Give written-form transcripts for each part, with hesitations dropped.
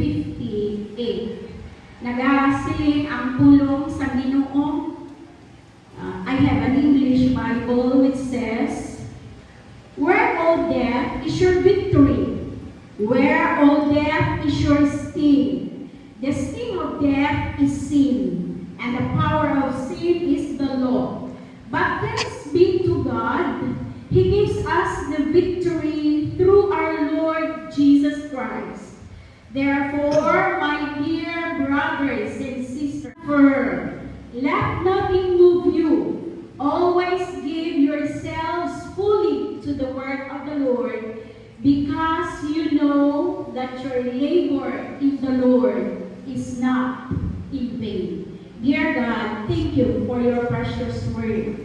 58. Nagasiling ang pulong sa Ginoo. I have an English Bible which says, "Where, O death, is your victory? Where, O death, is your sting? The sting of death is sin, and the power of sin is the law. But thanks be to God, He gives us the victory through our Lord Jesus Christ. Therefore, my dear brothers and sisters, let nothing move you. Always give yourselves fully to the work of the Lord, because you know that your labor in the Lord is not in vain." Dear God, thank you for your precious word.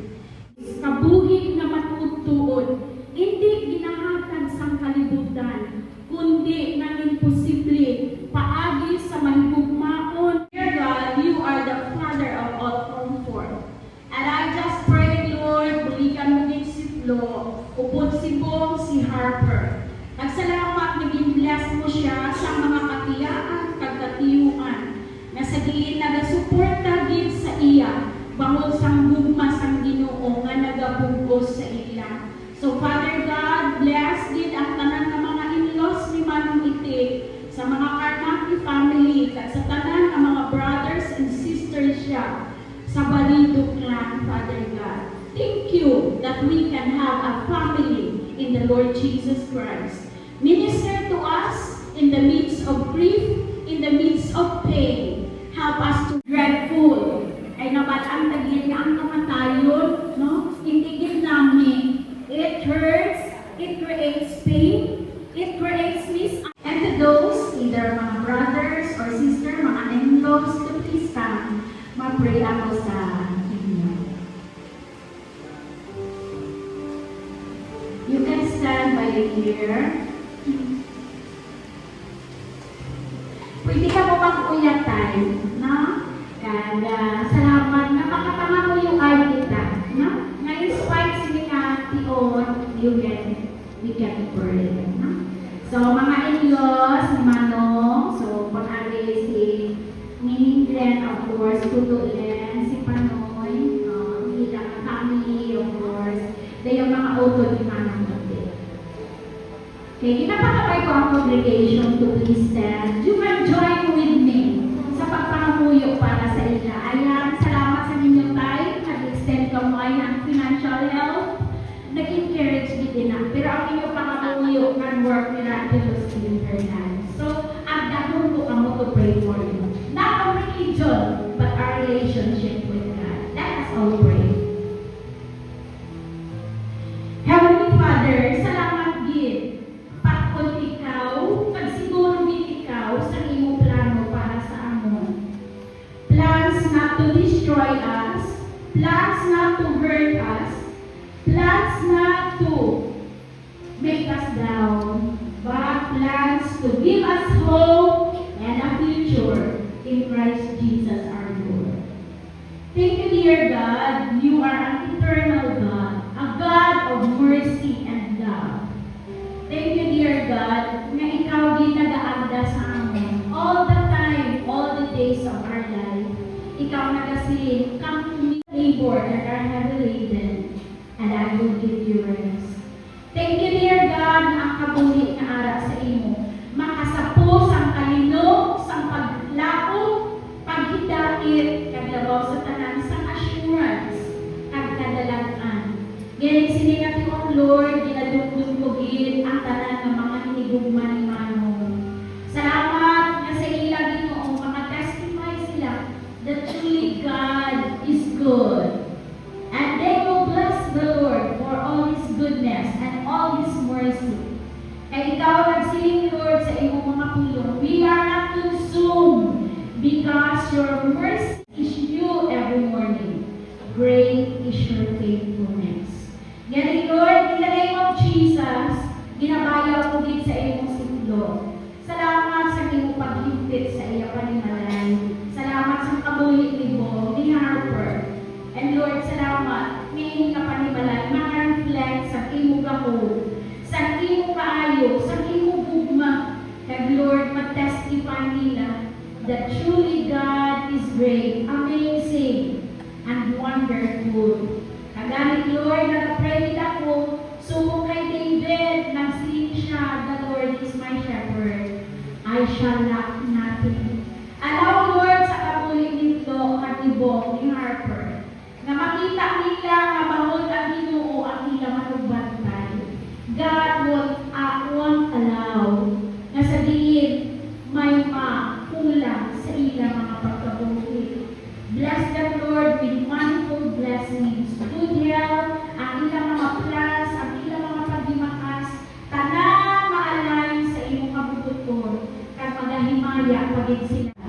Kabuhig na matutuod, hindi ginahatag sang kalibutan, kundi nang imposible paagi sa mahigugmaon. Dear God, you are the Father of all comfort. And I just pray, Lord, bulikan mo din si Flo, upod si Bong, si Harper. Nagsalamat na ginbless mo siya sa mga katiyaan, kagkatiyuan, na sa diin nagasuporta gid sa iya, bangod sang gugma sang Ginoo nga nagabugos sa ila. So Father God, bless din ang tanan ng mga in-laws ni Manong Itik, sa mga Karnaki family, at sa tanan ng mga brothers and sisters siya, sa Balido clan, Father God. Thank you that we can have a family in the Lord Jesus Christ. Minister to us in the midst of grief, in the midst of pain. Help us to dreadful. Ay nabataan tagin nga ang kamatayon, no? Itigil namin. It hurts, it creates pain, it creates miss. And to those, either mga brothers or sister, mga in-laws, to please come. Ma-pray ako sa inyo. You can stand by here. Pwede ka mo mag-uyatan, no? And salamat na makatama mo yung eye kita, no? Na-inspire sila ka tiyon, we can pray, no? So, mga in-laws, si Manong, so, pag-ari si Mining Glenn, of course, Tutuin, si Panoy, Ilang family, of course, dahil yung mga auto ni Manong Tutuin. Okay, kinapakabay ko ang congregation to please stand. You can join with me sa pagpangamuyo para sa ila. Ayan, salamat sa inyong time. Nag-extend ka mo ay ng financial help. Nag-encourage din na. Pero ang inyong pangamuyo can work miraculously in her life. So, ang dahon ko kamo to pray for you. Not a religion, but our relationship with God. Let us all pray. Heavenly Father, salamat gid. Pakon ikaw, pagsiguro gid ikaw sa imong plano para sa amon. Plans not to destroy us, plans not to hurt us, plans not to make us down, but plans to give us hope and a future in Christ Jesus our Lord. Thank you, dear God. You are an eternal God, a God of mercy and love. Thank you, dear God, na ikaw din nag-aagda sa amin all the time, all the days of our life. Ikaw nagasilin, come to me, labor that are heavy laden, and I will give you rest. Thank you, dear God, na ang kabuhi na ara sa imo. Makasapos ang kalino, sa paglaong, paghidait, kaglabaw sa tanan, sa assurance, at kadalagan. Ganyan siningati ko, Lord, ginadugdugugin ang tanan ng mga hinigugma ni Manong. Salamat na sa ilang Ginoo, makatestify sila that truly God is good. And they will bless the Lord for all His goodness and all His mercy. Kaya ikaw nagsiling, Lord, sa iyong mga pulong. We are not consumed because your mercy is new every morning. Great is your faithfulness. Yan, Lord, in the name of Jesus, ginabayaw ko din sa iyong siglo. Salamat sa iyong paghimpit sa iyong panimalay. Salamat sa kabulit ni Bo, ni Harper. And Lord, salamat, may nga panimalay, ma-reflect sa iyong gahol, sa iyong kaayo, sa iyong gugma. And Lord, mag-testify remind nila that truly God is great, amazing, and wonderful. Kagamit Lord, nag-pray ako, so kay David, nagsiling siya, the Lord is my shepherd, I shall lack nothing. Allow Lord sa kabulig nito at ibong ni Harper, na makita nila nga bawal ang Ginoo ang ilang manugbantay. God won't allow na sabihin may makulang sa ilang mga pagkabuhi. Bless them, Lord, with manifold blessings, good health, ang ilang mga plans, ang ilang mga pagdimakas, tanan maalay sa imong kabututon, kag magahimaya pagid sila.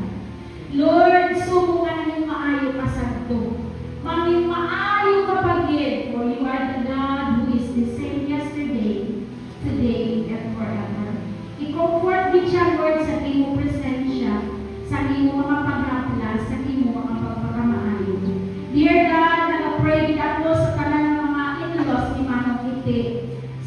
Lord, subukan niyong maayo ka santo. Manging maayo ka pagid, for you are the God who is the same yesterday, today, and forever. I-comfort din siya, Lord, sa iyong presensya, sa iyong mga paghaplas, sa iyong mga pagpakamaayo. Dear God, nag-pray din ako sa tanan ng mga in-laws ni Manong Iti.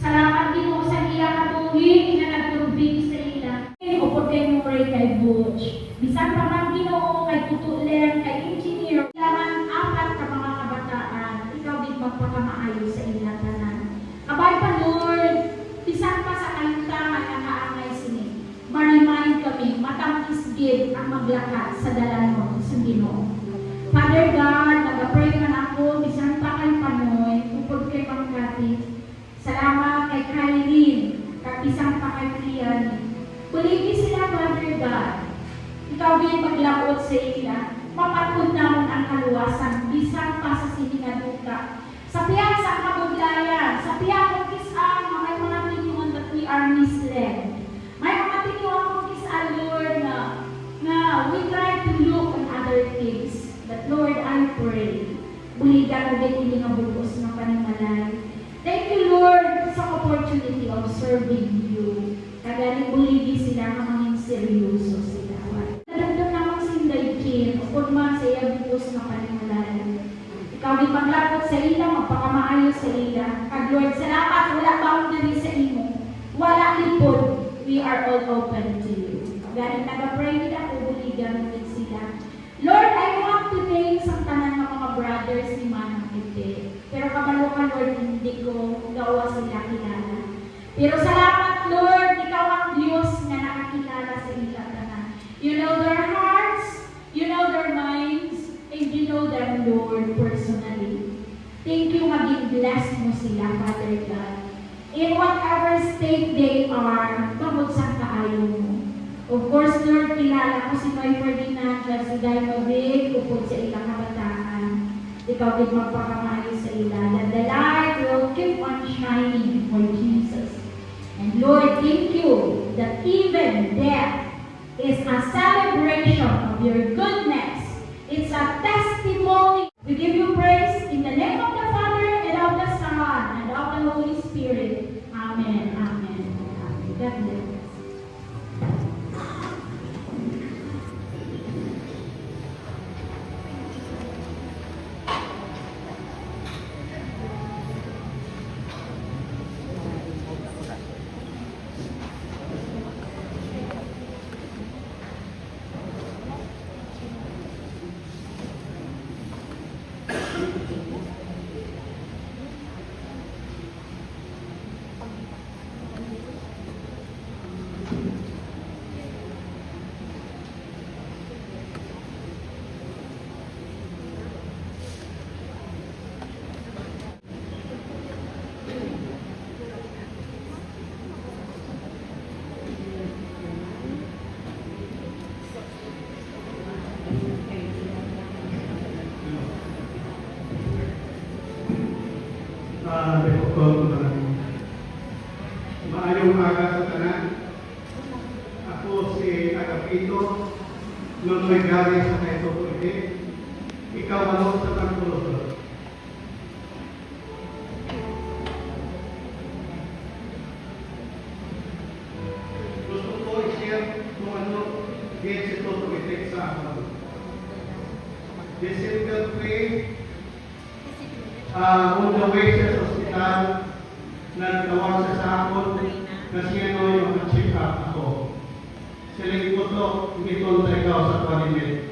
Salamat din mo sa iya katuhin na nagtubig sa ila. Upod kayo pray kay Butch. Bisan pa man Ginoo kay tutulen, kay engineer, kailangan apat ka mga kabataan, ikaw din magpakamaayo sa ila tanan. Kabay pa, Lord, bisan pa sa kalintangan na kaangay sini, ma-remind kami, matang-isgid ang maglakad sa dalanon sa Ginoo. Father God, nag-pray man ako, bisan pa kay Panoy, upod kay Mangkati. Salamat kay Kylene, kag bisan pa kay Priyan. Kuligi sila, Father God. Ikaw din maglakot sa ila, mapatod namon ang kaluwasan, bisan pa sa siningaduka. Sa piyang sa kabuglayan, sa piyang kong kisan, may mga tinuan that we are misled. May mga tinuan kong kisan, Lord, na we try to look on other things. But Lord, I pray, buligan mo din hindi nga bugos ng panimalay. Thank you, Lord, sa opportunity of serving you. Kagaling buligi sila nga manging seryoso sila. Nadagdag namang sinday kin, upod man sa iya bugos ng panimalay. Ikaw di maglakot sa ila, magpakamaayo sa ila. Kag Lord, salamat, wala boundary sa imo. Wala lipod, we are all open to you. Galing nag-pray nila, bubuligan mo sila. Lord, I want to thank sa tanan ng mga brothers ni Manang Ite. Pero kabalo ka, Lord, hindi ko gawa sila kilala. Pero salamat, Lord, ikaw ang Diyos na nakakilala sa ila tanan. You know their hearts, you know their minds, and you know them, Lord, personally. Thank you, maging blessed mo sila, Father God. In whatever state they are, tungkol sa kaayo mo. Of course, Lord, kilala ko si Noy Ferdinand, si Guy Mabig, upod sa ilang kabataan. Ikaw din magpakamayo sa ila. That the light will keep on shining for Jesus. And Lord, thank you that even death is a celebration of your goodness. It's a testimony. We give you praise in the name of the Father, and of the Son, and of the Holy Spirit. Amen. Amen. Amen. God bless. Maayong umaga sa tanan. Ako si Agapito, nung may galing sa Quezon City. Ikaw ano sa Tangkulo. Gusto ko i-share kung ano din si Toto Itek sa akin. December 3, on the way sa hospital, nagtawag sa akin na siya no yung check up ako. Siling ko to, giton sa ikaw sa kwalimit.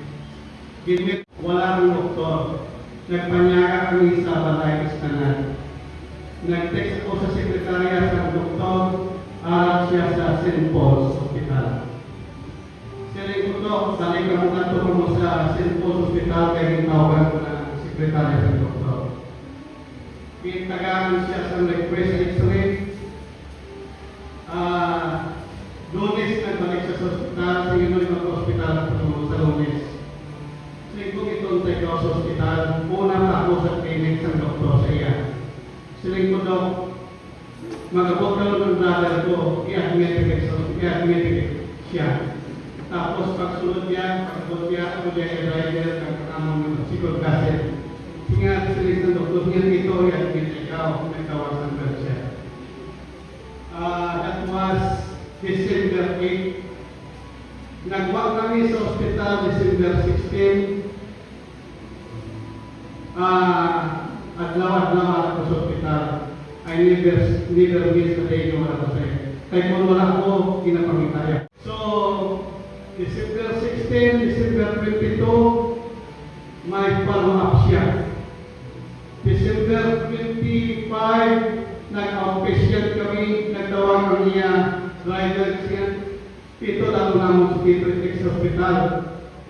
Gimit, wala ng doktor. Nagpanyaga kami sa balay iskanan. Nag-text ako sa sekretarya sa doktor, arap siya sa St. Paul's Hospital. Siling ko to, dali ka muna to mo sa St. Paul's Hospital kaya ginawagan ko na sekretarya sa doktor. Pintagaan siya sa request x-ray. Lunes nagbalik siya sa hospital, sige nung sa hospital sa Lunes. Siling itong take out sa hospital, una pa ako sa clinic sa doktor sa iya. Siling ko daw, magabot ka ng brother ko, i-admit siya. Tapos pagsunod niya, pagabot niya, ako niya i-rider, kagkakamang ng sikod kaset. Singa siling ng doktor niya dito, i-admit ikaw, nagkawasan ka siya. That was December 8. Nagwag kami sa hospital December 16. Adlaw-adlaw ako sa hospital. I never miss a day yung ako sa'yo. Kaya kung wala ako, kinapangitaya. So, December 16, December 22, may follow-up siya. December 25, nag-outpatient kami, nagtawag kami niya, driver siya. Ito lang naman sa Kitrex Hospital,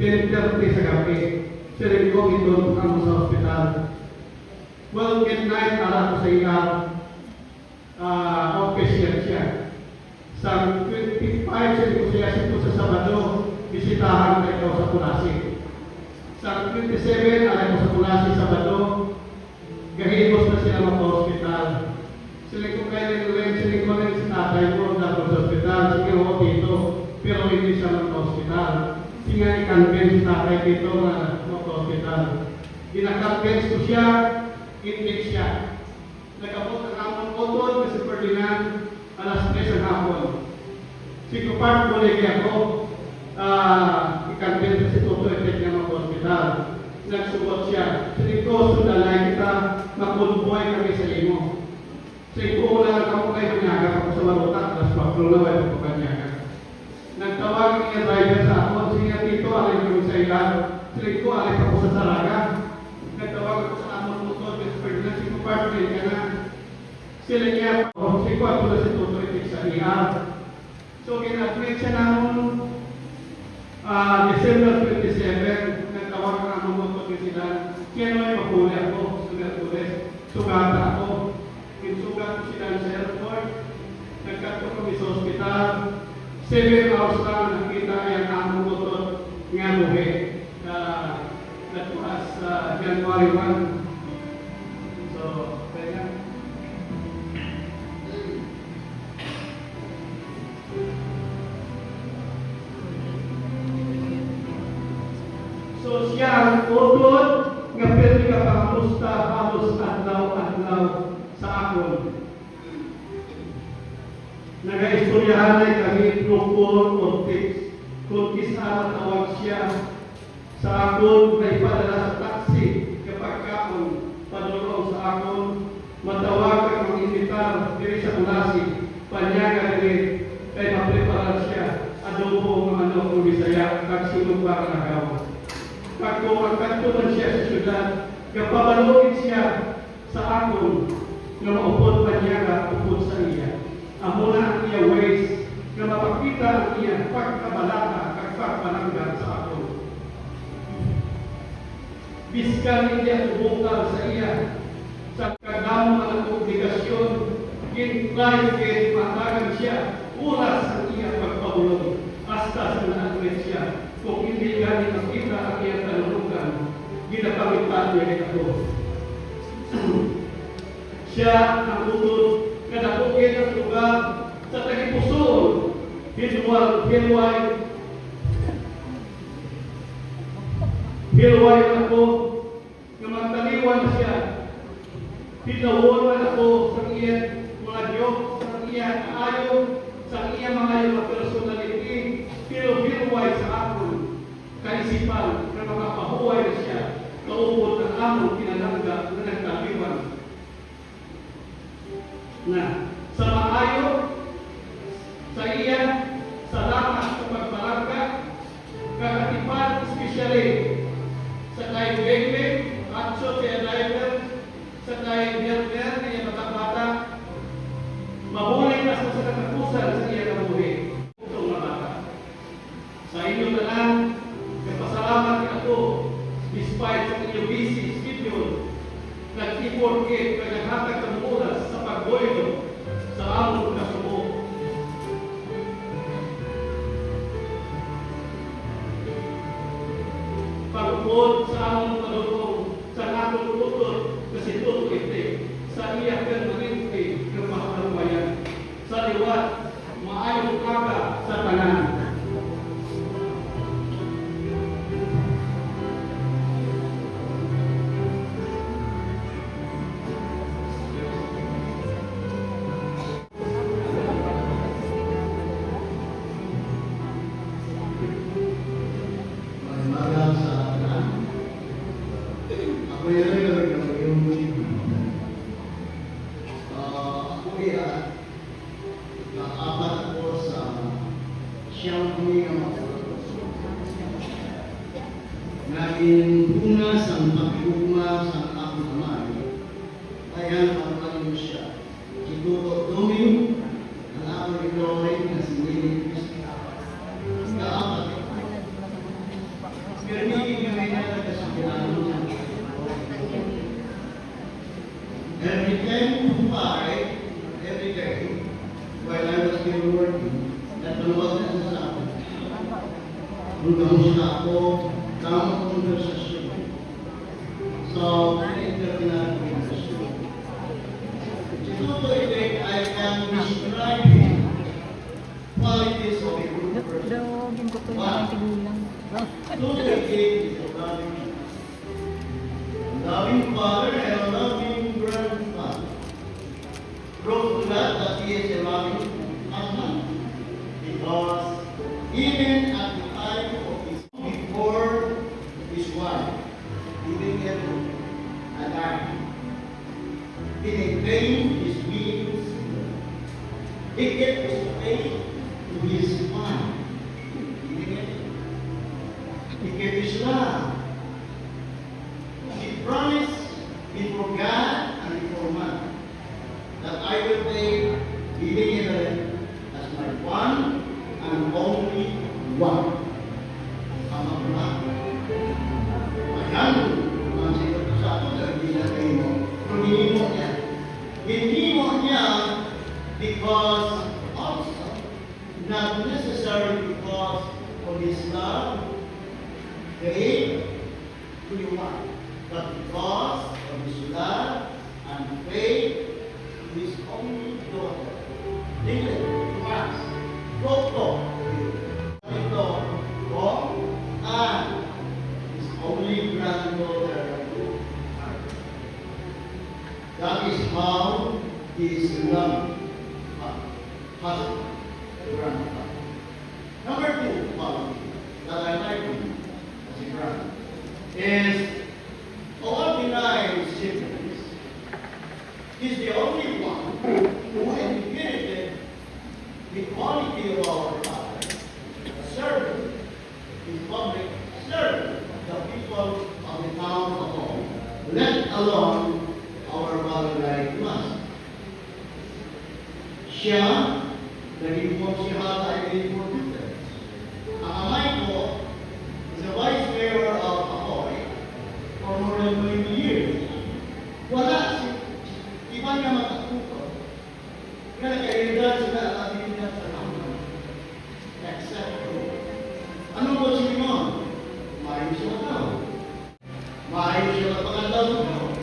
10:30 sa gabi. Siling ko ito kami sa hospital. 12 midnight, alam ko sa iya, outpatient siya. Sa 25, siling ko siya sito sa Sabado, bisitahan ko ito sa Kulasi. Sa 27, alam ko sa Kulasi, Sabado, gahimos na sila mag-hospital. Siling ko kayo rin, siling ko rin si tatay ko dapat sa hospital. Sige ako dito, pero hindi siya mag-hospital. Sige i-convince si tatay dito na mag-hospital. Gina-convince ko siya, intake siya. Nagabot ang hapon utod kasi Ferdinand, alas 3 ang hapon. Sige part mo lagi ako, i-convince si Toto intake niya mag-hospital. Nagsugot siya. Siling ko, sundalay kita, makulboy kami sa imo. Siling ko, wala ka mo kayo manyaga ako sa marutak, alas 4 na wala ko kanyaga. Nagtawag niya driver sa ako, siya dito, alay kami sa ilan. Siling ko, alay ako sa Saraga. Nagtawag ako sa amon motor, Mr. Ferdinand, siling ko, partner ka na. Siling niya, siling ko, ako na si Toto itik sa ER. So, ginatwit siya namun, December 27, nagtawag ka naman motor ni sila. Kaya naman mapuli ako, sugata ako. Kinsugat ko sila sa airport. Nagkato kami sa hospital. 7 hours lang nakita yung among motor nga buhi. That was January 1. So, kaya so siya ang utod nga pwede ka pangamusta halos adlaw-adlaw sa akon. Nag-istoryahan ay kami Procol Ortiz. Kung isa tawag siya sa akon, may padala sa taxi kapag kakon padulong sa akon, matawagan ang imitar diri sa Kulasi, panyaga rin kay mapreparar siya adobo ng ano kung Bisaya kag sunod para nagawa. Pag kumakadto man siya sa syudad, kapabalogin siya sa akon na maupod panyaga upod sa iya. Amo na ang iya ways na mapakita ang iya pagkabalaka kag pagpananggan sa akon. Biskan hindi ang tubungkal sa iya sa kadamo ng obligasyon, in-client kay matagan siya oras ang iya pagpabulong hasta sa na-admit siya. Kung hindi gani makita ang iyang talulugan, ginapamitan niya ito. Siya ang utod, kadapugin ang lugar sa Tagipusoon, hilway ako, na magtaliwan na siya. Hinawalan ako sa iyang mga Diyos, sa iyang ayaw, sa iyang mga personality, hilway sa akon, kaisipan na makapahuway na siya, kaupod ng among pinalangga na nagtaliwan. Na sa maayo, sa iya, salamat sa pagpala inyo tanan, kapasalamat ako, despite sa inyong busy schedule, nag-effort kayo kagaghatag ng oras sa pagboylo sa among kasubo. Pagupod sa among panulong sa natong utod kasi tuto ite sa iya kang maginti ng mahalawayan sa liwat maayong kaga sa tanan. Magang sa tanan. Ako yung ako yan, naapat ako sa siyang huminga naging bunga sa pagbunga sa akong amay, kaya ang siya. Siguro Domino, ang akong ignoring na si Willie Cristi. Kaapat. Pero hindi kami nalaga sa pinalo niya. Every time to buy, every day, while I was still working, natulog na sa akin. Hanggang sa ako, tamang konversasyon. So, interpinal konversasyon. Siguro I can describe qualities of a good person. Two decades of loving father and a loving grandfather. Prove to that he is a loving husband, because even at the time of his before his wife, giving him a dime, he maintained his means, he kept his faith to his wife, he kept his love. He promised before God and before man that I will take living Evelyn as my one and only one. Tama ko na. Ayan, ang sigot ko sa ato na hindi na kayo mo. Pero hinimo niya. Hinimo niya because also, not necessarily because of his love, faith to your wife, but because of his love and faith to his only daughter. England, France, Toto, ito, and his only granddaughter. That is how he is loved husband, grandfather. Number two quality that I like him as a grandfather is ordinary siblings. He's the only one who inherited the quality of our father, a servant, in public servant, the people of the town of home, let alone our mother-like master. Siya, naging po siya ay naging po ang amay ko is a vice mayor of Ahoy for more than 20 years. Wala si iba niya makatuto. Kaya kailangan sila at atin na sa naman. Except for ano po si Limon? Maayos siya daw. Maayos siya at pangandaw mo.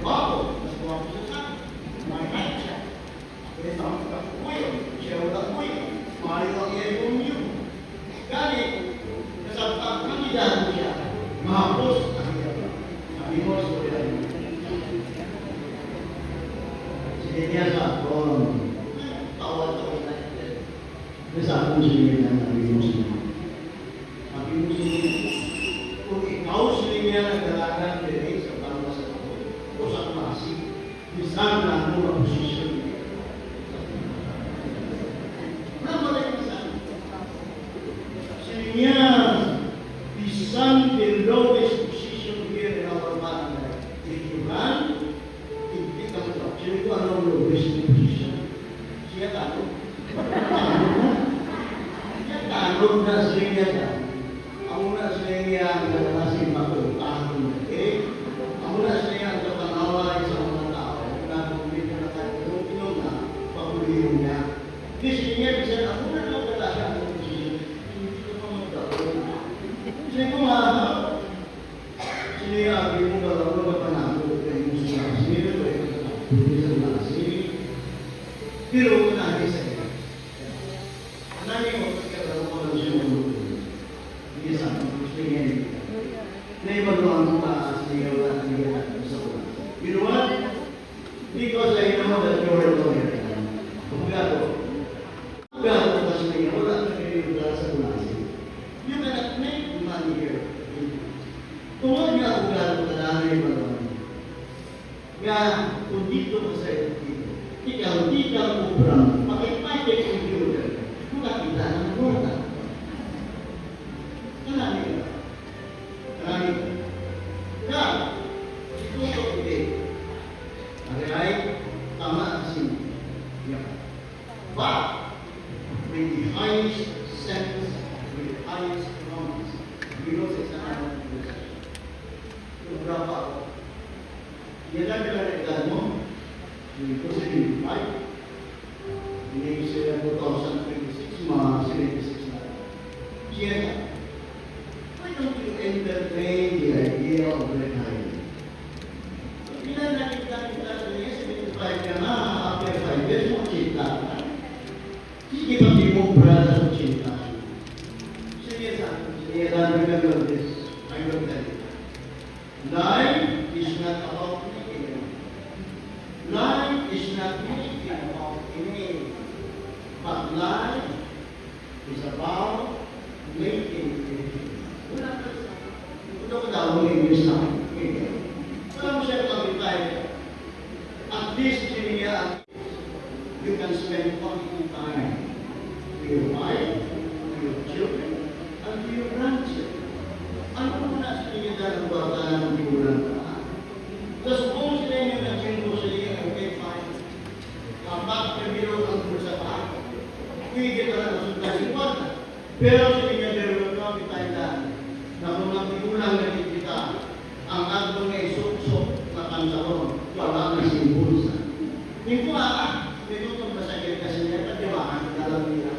Wapo, mas wapo siya sa akin. Maayos siya. Kaya sa mga kuyo, siya wala kuyo. Maayos ang iya yung niyo. Kani, nasabtang kandidato siya. Mahapos ang iya. Sabi mo sa kuya. Sige niya sa akong tawad-tawad na ito. Kasi akong sinigyan na sabi mo sa mga. Sabi mo sa mga. Kung ikaw sinigyan ang dalagan din sa bangwa sa ako, o sa klase, isang na ako ang posisyon niya. The son, the lowest position here in our family. If you run, it becomes up. Sino ko ano ang lowest position? Siya talo. Siya Ang na sila niya, ang na sila niya ang nalasin matutahon. Okay? Ang na sila niya ang kapanaway sa mga tao na bumili na kahit na pabulihin niya. Kasi niya, bisa ako na lang talaga ang hindi ko pa magkaroon. Kasi ko nga, sinayabi mo ba lang na panalo kayo mo sa sila, pero unahin sa iyo. Anahin mo, pagkakaroon ko lang siya ng mundo. Hindi sa akin, gusto niya niya. Naibaluan mo pa sa iyo at niya sa ulan. You know what? Because I know that you are a lawyer. Pagkato pa sa iyo, wala ka nilibra sa ulan. You cannot make money here. Kung wag niya ako gano'n ka na naibaluan. Kaya, kung dito ka sa iyo, ikaw, di ka ubrang, makipagay ang computer, makakita ng muna. Kanani ka? Kanani ka? Kaya, ito ito ito. Ay, tama kasi. But, with the highest sense, with the highest economics, because it's an animal position. Yung berapa ako? Yan lang pinag-agad mo. Because in life, in 2026, mga 76 na. Siya, why don't you entertain the idea of retiring? Ilan nakita sa niya, 75 ka na, after 5 years, mo chita ka. Sige pa di mo brada sa chita. Sige sa remember this, I will tell you. Life is not about making. Life is not making about any, but life is about making it. Wala ka sa, ito ko daw ng English na. Wala mo siya pag-retire. At least, you can spend quality time with your wife, with your children, and with your grandchildren. Ano mo na sa inyo dahil ang bata ng figuran ka? Tapos kung sila yung nag-chendo sila yung okay, fine. Kapag kabiro ang kursa pa, pwede ka na nasundan si Kwarta. Pero sa inyo, meron ka tayo dahil na kung ang figuran na kita, ang agong na isok-sok na kansaron, wala na simbulsa. Hindi ko may tutong masakit kasi niya, pagdiwakan, alam niya,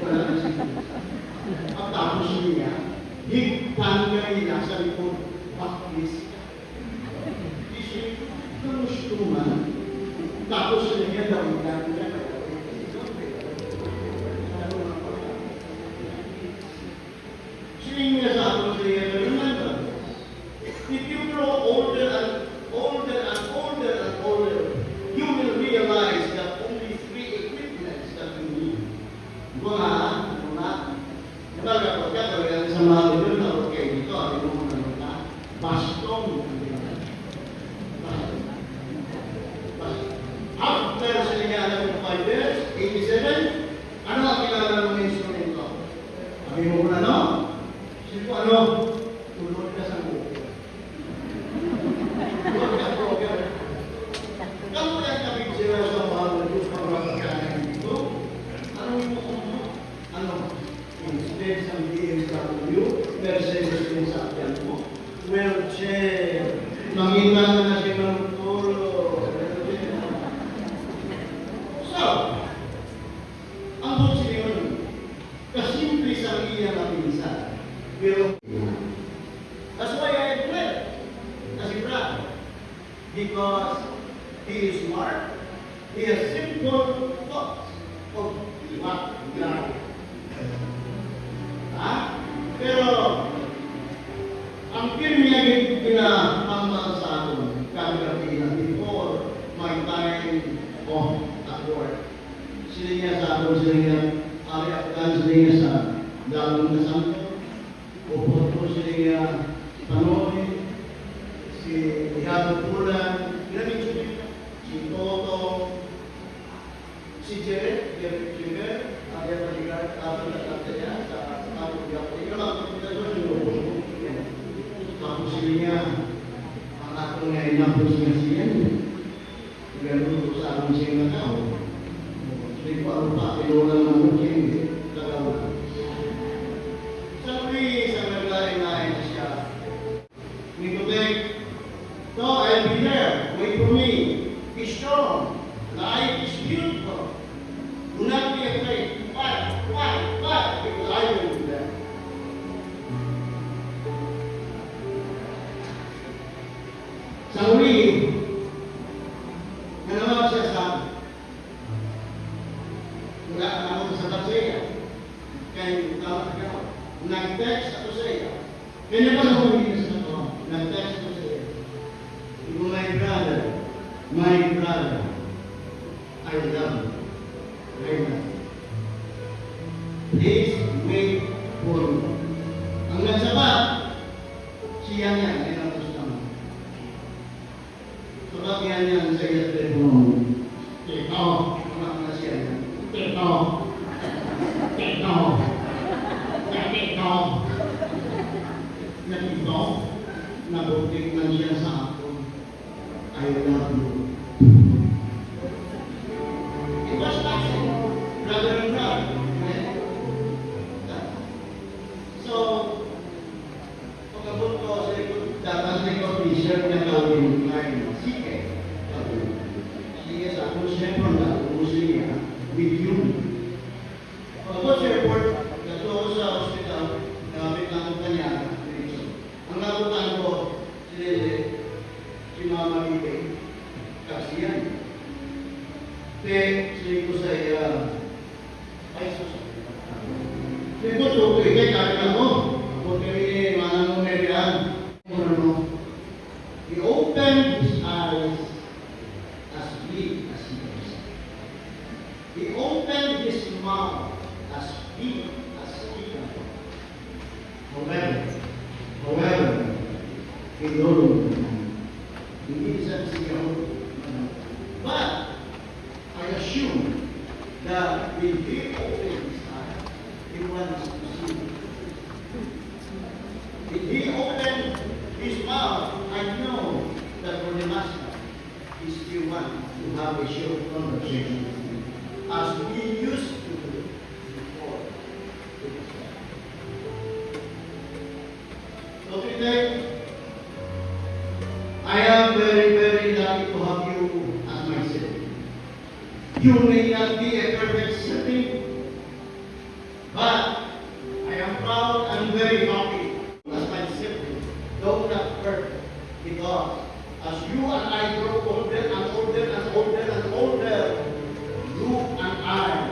wala na simbulsa. Pagtapos niya, higtan ka nila sa likod, baklis ka. Isip, gusto man. Tapos niya daw niya. Sining niya sa akin sa iyo, remember, if you grow older and older and older and older, you will realize that only 3 equipments that you need. Mga, Nabaga ko, kaya sa mga yun na okay dito, ano mo na bastong. After sa niya ng 5 years, 87, ano ang kilala ng instrumento? Sabi mo na, no? Sige po, ano? Tulog ka sa buko. Tulog ka program. Kamu kaya kapit sila sa mahal na Diyos para magkakain dito? Ano mo? Ano? Instead sa BMW, Mercedes yung sakyan mo. Wheelchair. Nakita na si Manutolo. So, ang buksi yun, kasimple sa iya na pinsan. Pero, that's why I admit, kasi Brad, because he is smart, he has simple thoughts of what God. Pero, ang pirmi niya pinapambal sa atin, kagabi before my time of at work. Sila niya sa atin, sila niya, sila niya sa dalong na santo, upot po sila niya, Panoy, si Hihago Pulan, si Toto, si Jared, ada palikat apa katanya sa tamu dia itu lah kita juga tamu sininya anak punya inapus ngasian dia dulu sa amin sing tahu jadi kalau pak pilolan mungkin kagak Sa uli, nanawag siya sa wala na ako sa Batsaya. Kaya tawag ka, nag-text ako sa iya. Kaya pa ako hindi sa ito, nag-text ako sa iya. Ibu, my brother, I love you. I love you. Please wait for me. Ang nagsabat, siya niya, ay nagustuhan mo. Sababihan niya sa iya telepono. Tito, anak na siya niya. Tito, Tito, Tito. Tito, nabutik man siya sa ako. I love you. It was touching, brother and brother. So, pagkabot ko sa likod, dapat sa likod t-shirt na Calvin Klein, sige. Sige sa ako, siyempre na ako siya, with you. Pagkabot sa airport, nato ako sa hospital, gamit lang ang kanya, ang nakutan ko, si Mama Bibe, kasi yan. Sige ko sa iya, ay sus. Sige ko, so, kaya kaya ako. Kung kami manang numerian, he opened his eyes as big as yours. He opened his mouth as big as his. However, he don't. Hindi siya sigaw. But I assume that when he opened his eyes, he wants to see. If he opened his mouth, I know that for the master, he still wants to have a short conversation with me, as we used to do before. So today, I am very, very lucky to have you as my sibling. You may not be a perfect sibling, but I am proud and very happy as my sibling, though not perfect, because as you and I grow older and older and older and older, you and I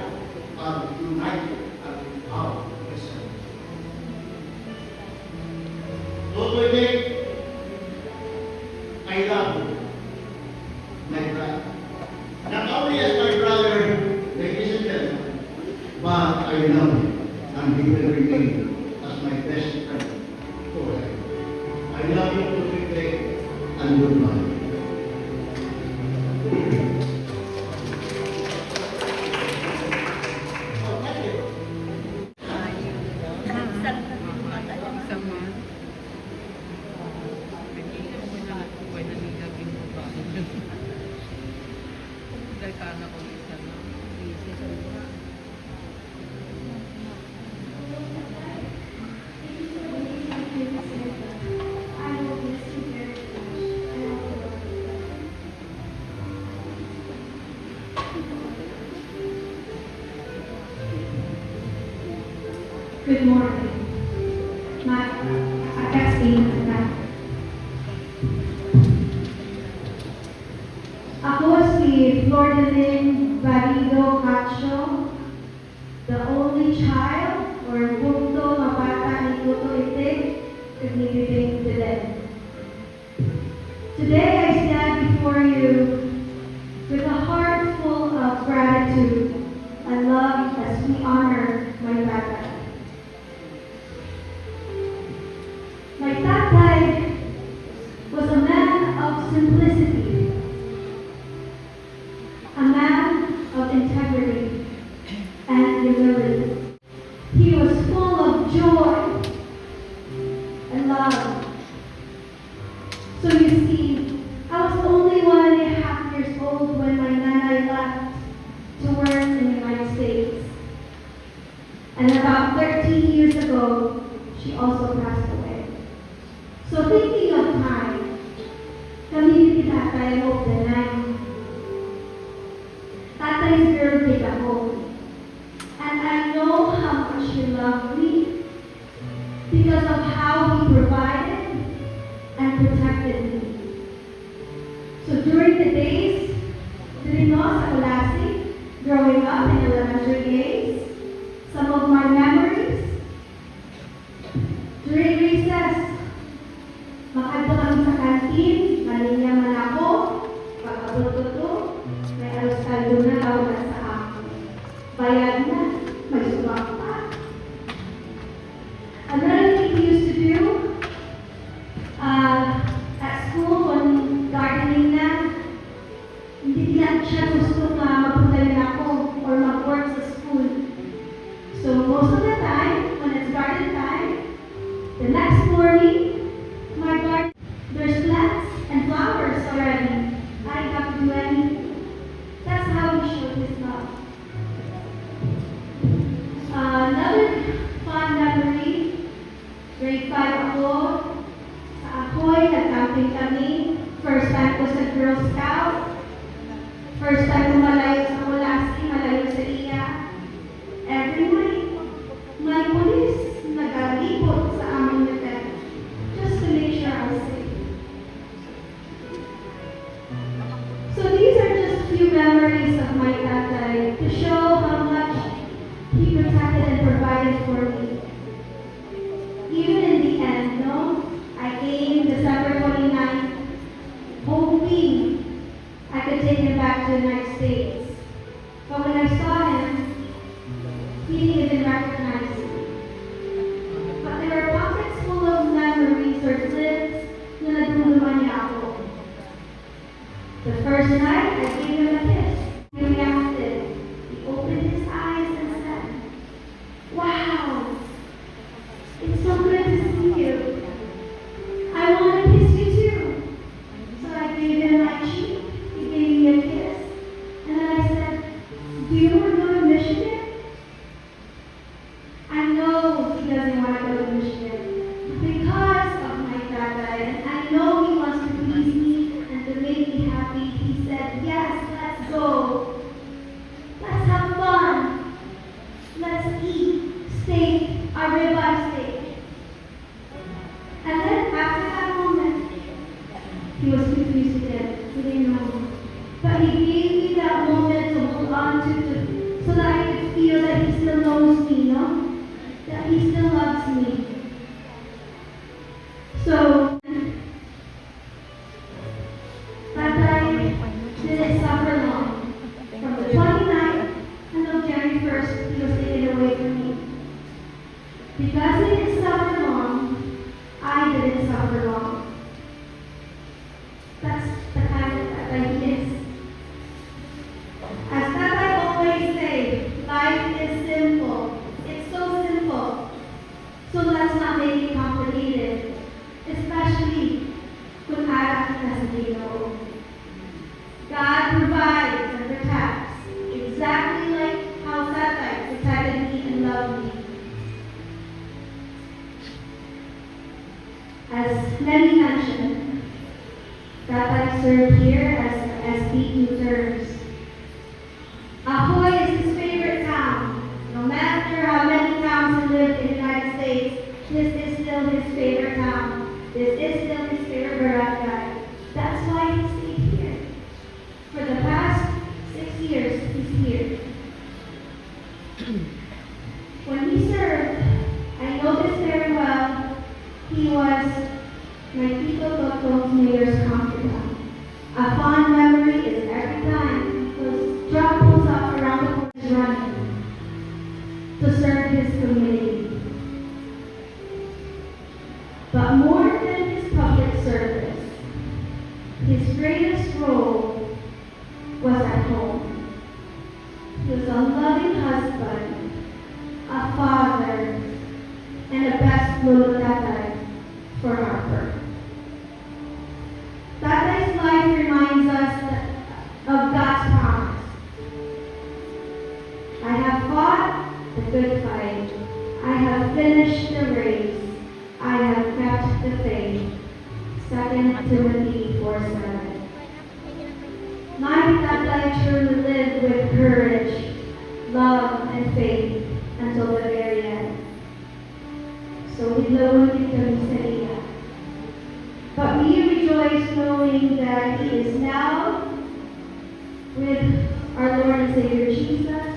are united and without reserve. So today, I love you, my brother. Not only as my brother, ladies and gentlemen, but I love him, and he will remain as my best friend forever. I love you today, and goodbye. Oh, thank you. Good morning. Ako si Flordeline Varido Cacho, the only child or bunto mabata ni Kuto Itik, nagbibigay today. Today I stand before you with a heart full of gratitude and love as we honor my tatay. My tatay was a man of simplicity, a man of integrity and humility. He was full of joy and love. So you see, I was only 1.5 years old when my nanay left to work in the United States. And about 13 years ago, she also passed away. So thinking of time, kami ni tatay mo na tatay's girl did at home. And I know how much he loved me because of how he provided and protected me. elementary days. Some of my memories, during recess, makadto kami sa kantin, malinya man ako, pag-abot ko to, may aros kaldo na tawag sa ako. Bayad na, may suwak pa. Another thing we used to do, at school, when gardening na, hindi lang siya gusto na mapunta rin ako or mag-work sa school. So most of the time, when it's garden time, the next morning, my garden, there's plants and flowers already. I don't have to do anything. That's how we show his love. Another fun memory, grade 5 ako, sa Ahoy, nag-camping kami. First time ko sa Girl Scout. First time ko malayo sa Molasi, malayo sa iya. Every night, may police nag-alipot sa aming hotel just to make sure I was safe. So these are just few memories of my tatay to show how much he protected and provided for me. Even in the end, no, I came December 29th, hoping I could take him back to the United States. But when I saw him, he didn't even recognize me. But there were pockets full of memories or clips na nagtulungan niya ako. The first night, I gave him a kiss. He reacted. He opened his eyes and said, "Wow, it's so good to see you. I want to kiss you too." So I gave him my cheek. He gave me a kiss. And then I said, "Do you want to go to Michigan?" I know he doesn't want to go to Michigan because of my tatay, and I know he wants to please me and to make me happy. He said, "Yes, let's go. Let's have fun. Let's eat steak, a ribeye steak." And then after that moment, he was confused again. He didn't know. But he gave me that moment to hold on to so that I could feel that he still knows me, no? That he still loves me. So, Tatay didn't suffer long. From the 29th until January 1st, he was taken away from me. Because he didn't suffer long, I didn't suffer long. That's the kind of Tatay he is. As Tatay always say, life is simple. It's so simple. So let's not make it complicated. Especially kung harap na sa Ginoo. God provides and protects exactly like how Tatay protected me and loved me. As many mentioned, Tatay served here as SB 2 terms. Ahoy is his favorite town. No matter how many towns he lived in the United States, this is still his favorite town. This is still his favorite barangay. That's why he stayed here. For the past 6 years, he's here. When he served, I know this very well, he was my Tito Toto's mayor's confidant. A fond memory is every time those truck pulls up around the corner running to serve his community. But more than his public service, his greatest role was at home. He was a loving husband, a father, and a best lolo tatay for Harper. Tatay's life reminds us of God's promise. I have fought the good fight. I have finished the race. I have kept the faith. 2 Timothy 4:7. My tatay truly lived with courage, love, and faith until the very end. So we love him sa iya. But we rejoice knowing that he is now with our Lord and Savior Jesus,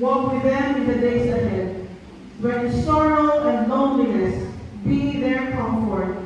Walk with them in the days ahead. When sorrow and loneliness be their comfort,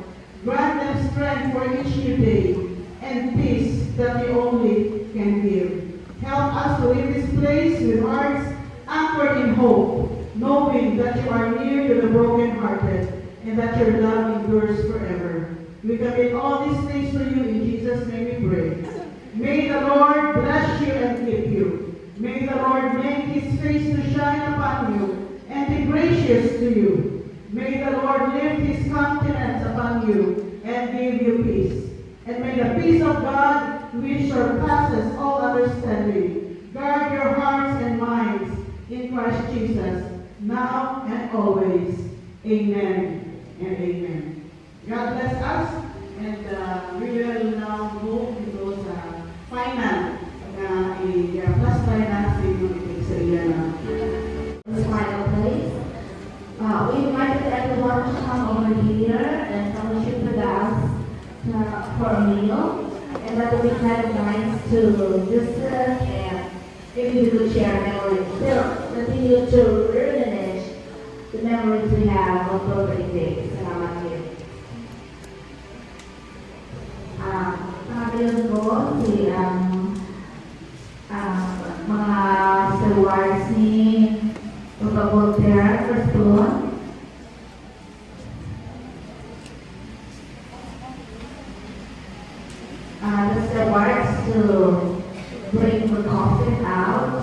grant them strength for each new day and peace that you only can give. Help us to leave this place with hearts anchored in hope, knowing that you are near to the brokenhearted and that your love endures forever. We commit all these things to you in Jesus' name we pray. May the Lord bless you and keep you. May the Lord make his face to shine upon you and be gracious to you. May the Lord lift his countenance upon you and give you peace. And may the peace of God, which surpasses all understanding, guard your hearts and minds in Christ Jesus, now and always. Amen and amen. God bless us, and we will now move into sa final plus final significance sa iya na. This final place. We invited everyone to come over here and fellowship with us for a meal, and that will be kind of nice to visit and maybe we could share memories. Still, continue to reminisce the memories we have of those early days. Salamat kayo. Pangalayon ko, si mga stewards ni Papa Voltaire, first one. The stewards to bring the coffin out.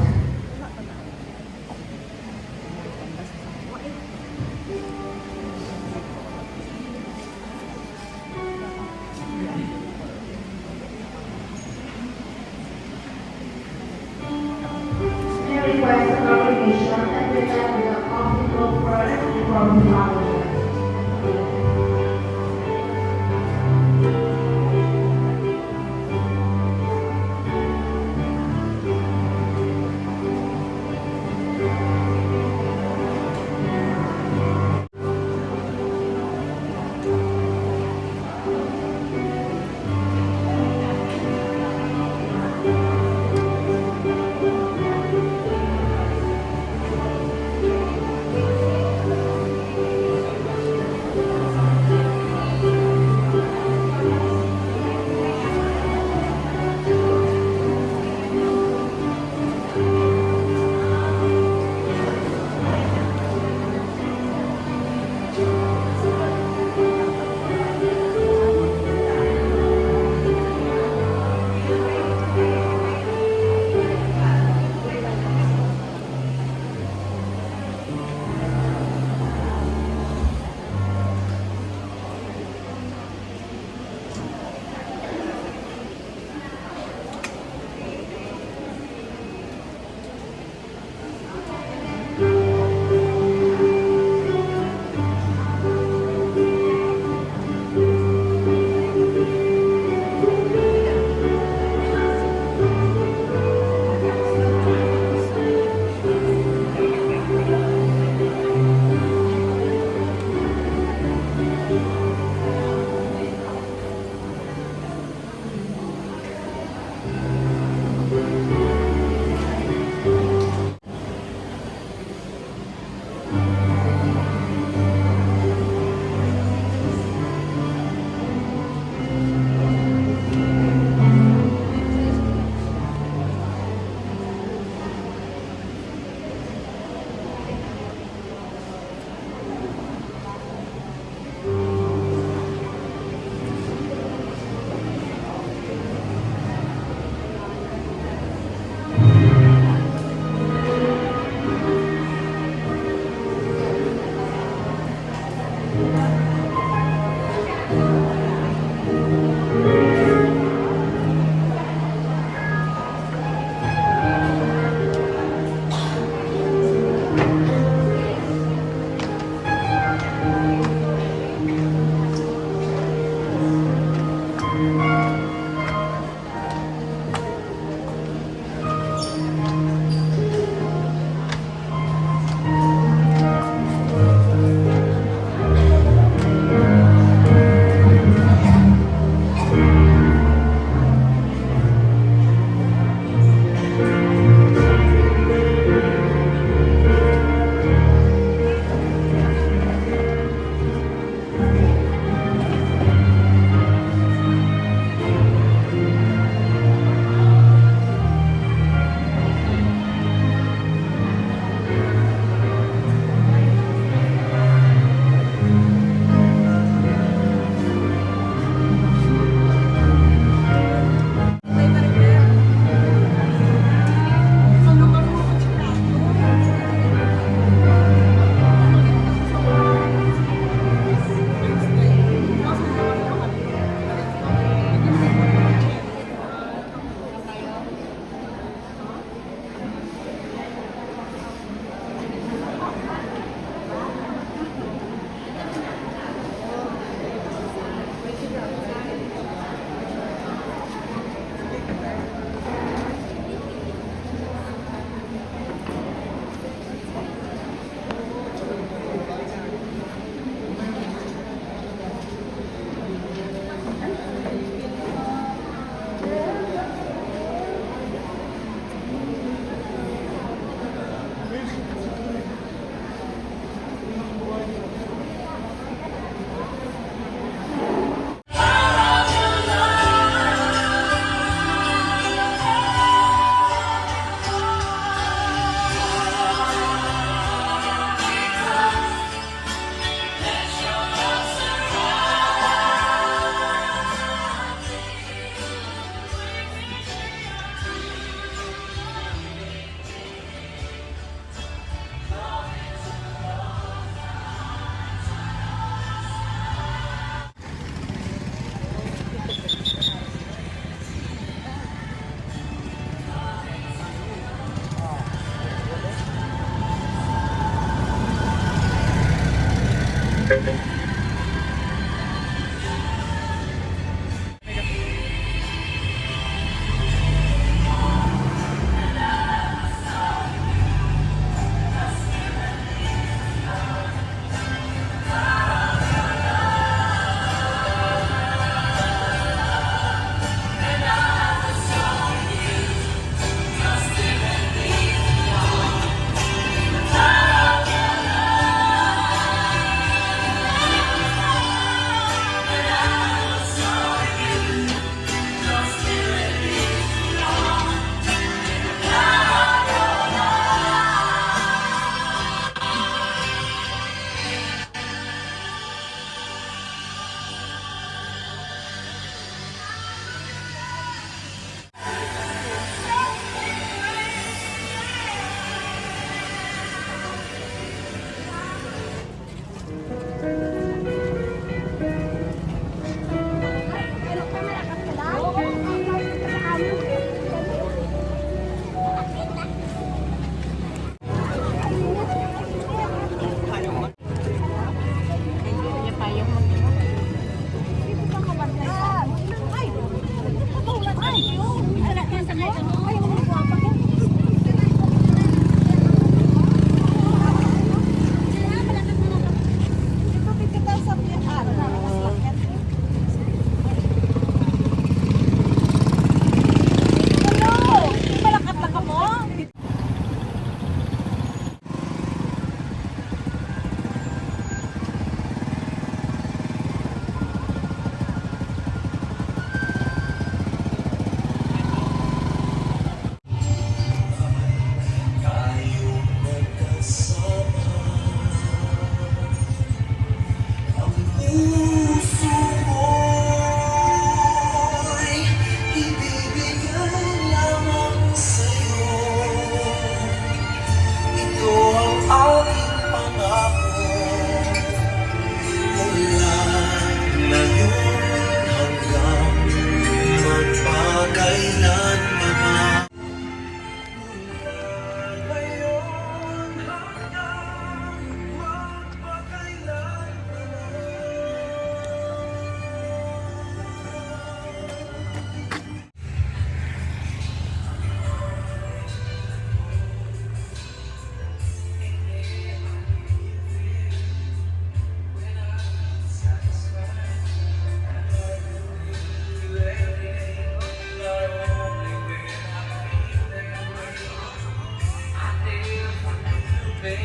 Dito,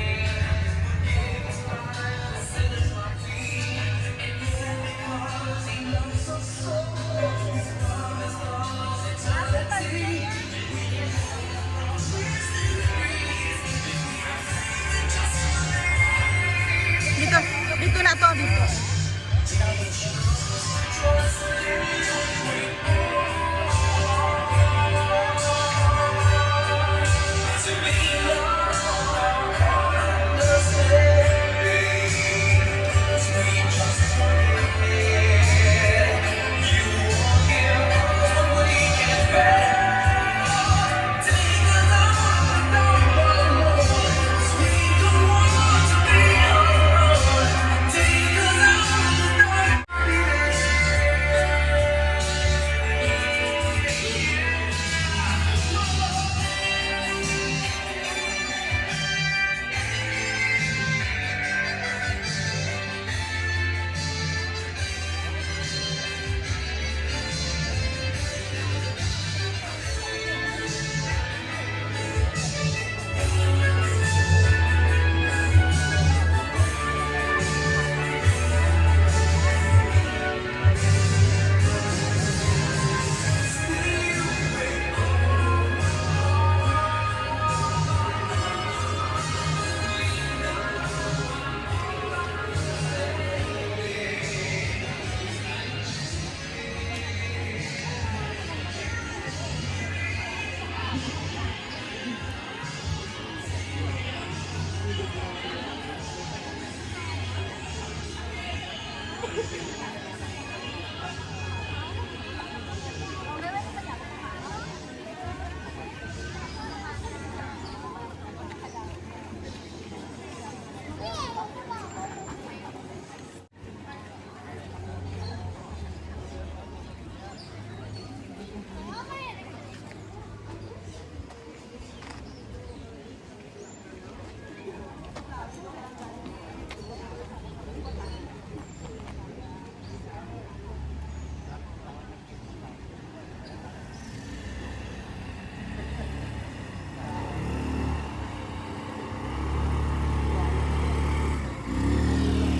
dito na to, dito.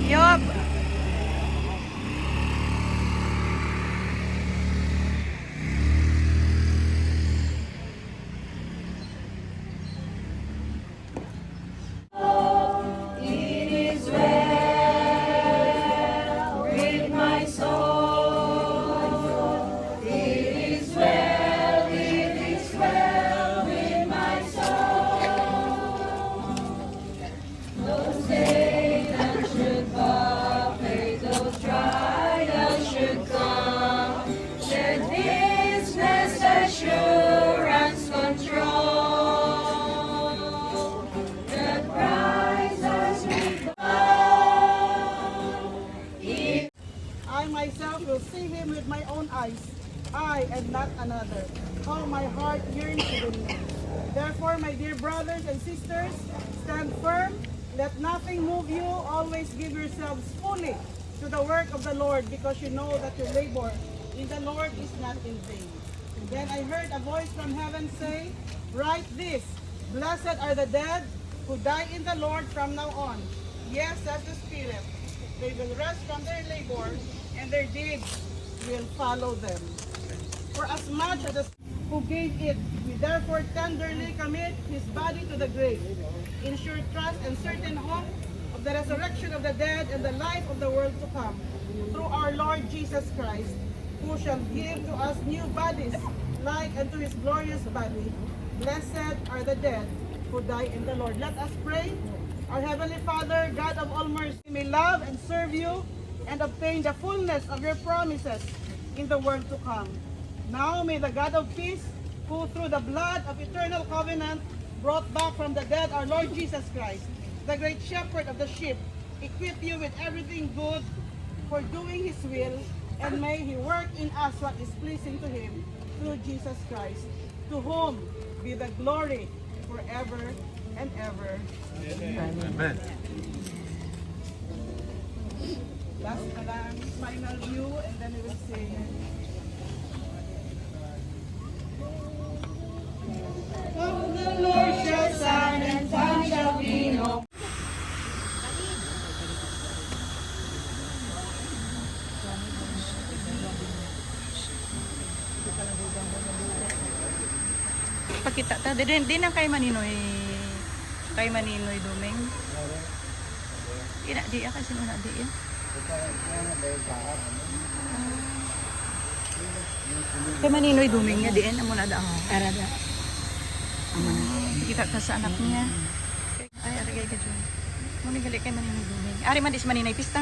Yup. It is well with my soul. It is well with my soul. Though Satan should buffet, though trials should come, should business assurance control. The prize has been won. I myself will see him with my own eyes, I and not another. How my heart yearns to believe. Therefore, my dear brothers and sisters, stand firm. Let nothing move you. Always give yourselves fully to the work of the Lord, because you know that your labor in the Lord is not in vain. Then I heard a voice from heaven say, write this, blessed are the dead who die in the Lord from now on. Yes, says the Spirit. They will rest from their labor, and their deeds will follow them. For as much as the who gave it, we therefore tenderly commit his body to the grave, in sure trust and certain hope of the resurrection of the dead and the life of the world to come, through our Lord Jesus Christ, who shall give to us new bodies like unto his glorious body. Blessed are the dead who die in the Lord. Let us pray. Our Heavenly Father, God of all mercy, may love and serve you and obtain the fullness of your promises in the world to come. Now may the God of peace, who through the blood of eternal covenant brought back from the dead our Lord Jesus Christ, the great shepherd of the sheep, equip you with everything good for doing his will, and may he work in us what is pleasing to him through Jesus Christ, to whom be the glory forever and ever. Amen. Last na lang, final view, and then we will sing. Of the Lord shall stand, and time shall be no kita ta. Di na kay Maninoy. Kay Maninoy Dumeng. Di kasi muna di yan. Kay Maninoy Dumeng nga diin amo na daang arada. Kita ta sa anak niya. Ay arigay ka dyan. Muna gali kay Maninoy Dumeng. Ari man dis Maninoy pista?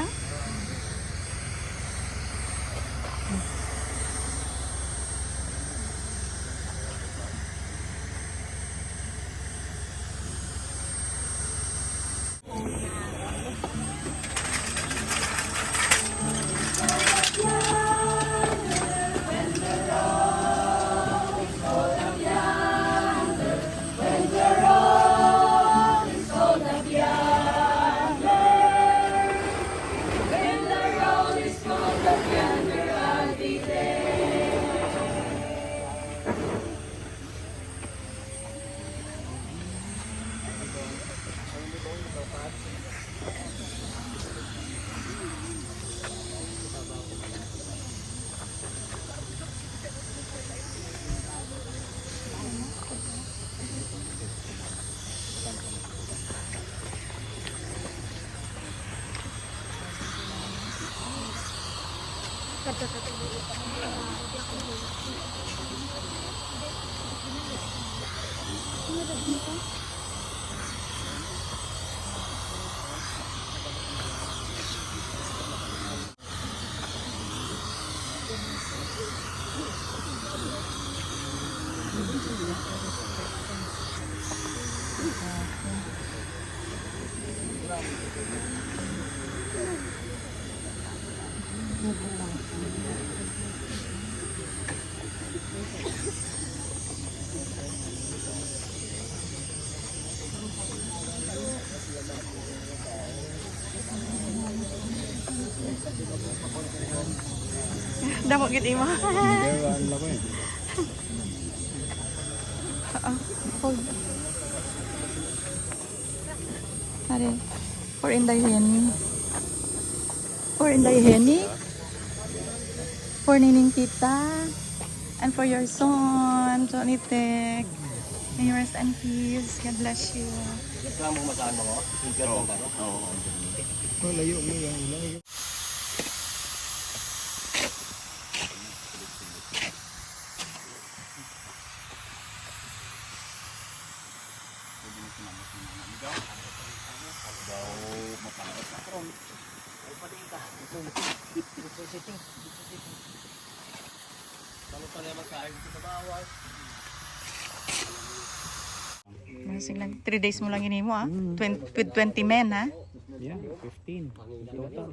Damo gid imo. Hold. Are. For Inday Henny. For Inday Henny. For Nining Tita. And for your son, Johnny Tech. May you rest and peace. God bless you. Masing lang 3 days mo lang ini mo ah. With 20 men ha. Yeah, 15 total.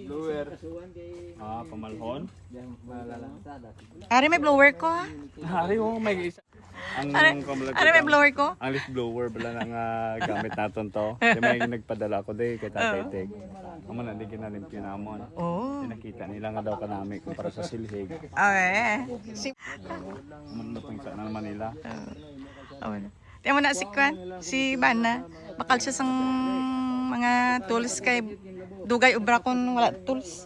Lower. Pamalhon. Ari may blower ko ha. Hari mo may isa. Ang Ari may blower ko. Ang leaf blower bala nang gamit naton to. Kaya may nagpadala ko day kay Tatay Tek. Amo na di ginalimpyo namon. Oh. Nakita nila nga daw kanami kumpara sa silhig. Okay. Si Manluping sa naman nila. Tiyan mo na si Kwan, si Bana. Bakal siya sang mga tools kay dugay ubra kon wala tools.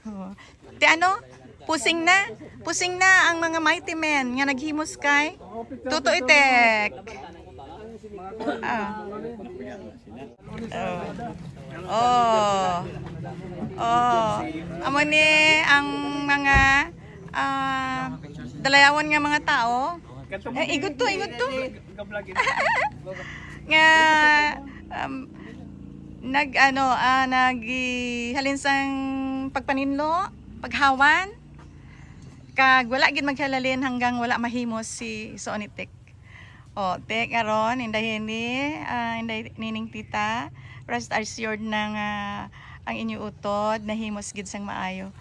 Oh. Ti ano? Pusing na ang mga mighty men nga naghimos kay Tuto Itek. Amo ni ang mga dalayawan nga mga tao. Igot to. Nga naghalin sang pagpaninlo, paghawan. Kag wala gid maghalalin hanggang wala mahimos si Soonitek. O, tek aron inday Nining Tita. Rest assured nang ang inyo utod nahimos gid sang maayo.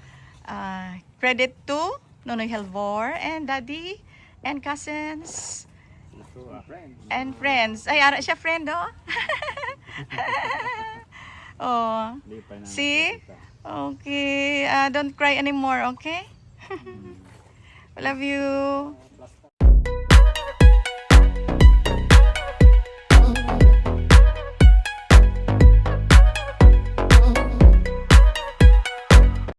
Credit to Nonoy Helvor and Daddy and cousins and friends. Ay, ara siya friend oh. Oh. See? Okay, don't cry anymore, okay? I love you.